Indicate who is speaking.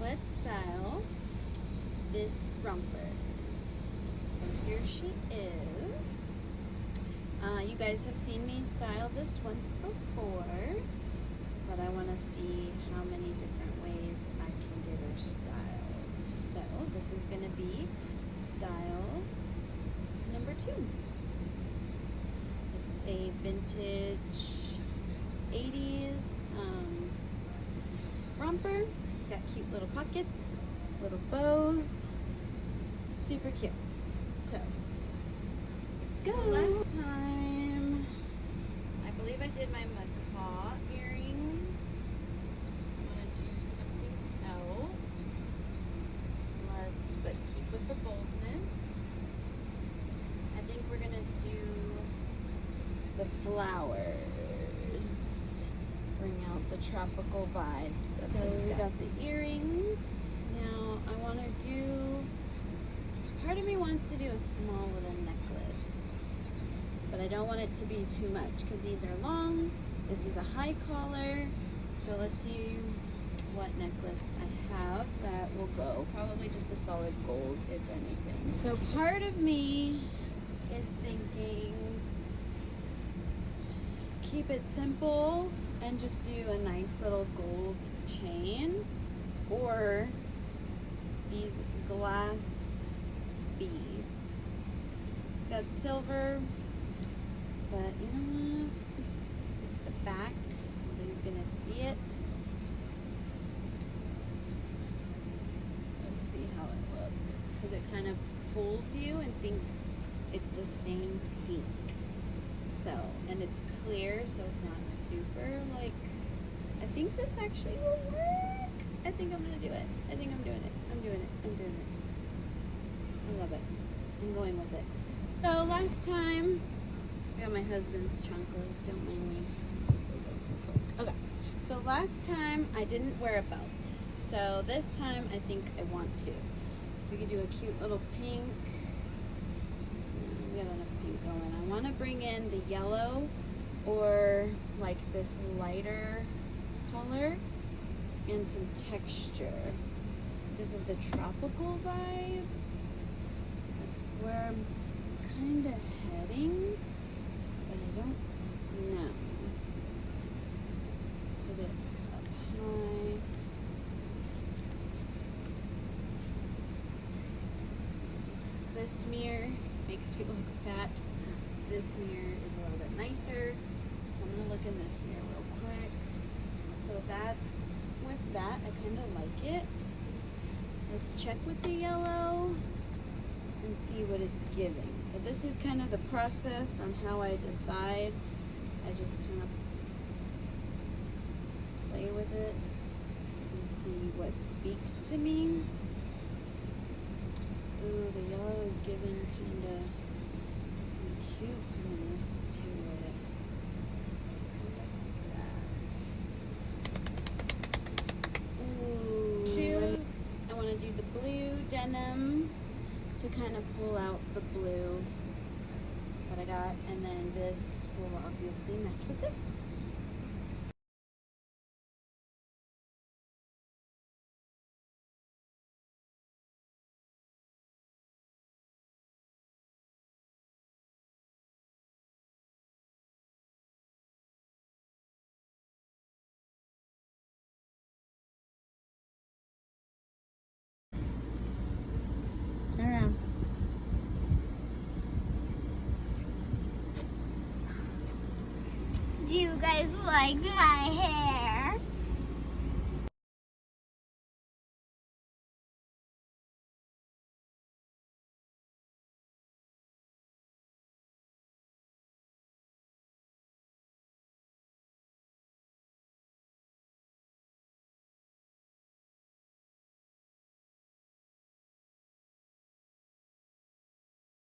Speaker 1: let's style this romper. And here she is. You guys have seen me style this once before, but I want to see how many different ways I can get her styled. So this is going to be style number 2. It's a vintage 80s romper. Got cute little pockets, little bows, super cute. So let's go. Last time, I believe I did my macaw earrings. I'm gonna do something else. But keep with the boldness. I think we're gonna do the flowers. Bring out the tropical vibes of this. We got the earrings. Now I want to do, part of me wants to do a small little necklace, but I don't want it to be too much because these are long. This is a high collar, so let's see what necklace I have that will go. Probably just a solid gold, if anything. So part of me is thinking keep it simple and just do a nice little gold chain, or these glass beads. It's got silver, but you know what? It's the back. Nobody's gonna see it. Let's see how it looks, because it kind of fools you and thinks it's the same pink. So, and it's clear, so it's not super like, I think this actually will work. I think I'm gonna do it. I think I'm doing it. I'm doing it. I'm doing it. I love it. I'm going with it. So last time, I got my husband's chunklers, don't mind me. Okay, so last time I didn't wear a belt. So this time I think I want to. We could do a cute little pink. We got enough pink going. I want to bring in the yellow or like this lighter color and some texture because of the tropical vibes. That's where I'm kind of heading, but I don't know. Put it up high. This mirror makes me look fat. This mirror is a little bit nicer. So I'm gonna look in this mirror real quick. So that's, with that, I kind of like it. Let's check with the yellow and see what it's giving. So this is kind of the process on how I decide. I just kind of play with it and see what speaks to me. Ooh, the yellow is giving kind of some cuteness to it. Like that. Ooh. Shoes. I want to do the blue denim to kind of pull out the blue that I got, and then this will obviously match with this. Around.
Speaker 2: Do you guys like my hair?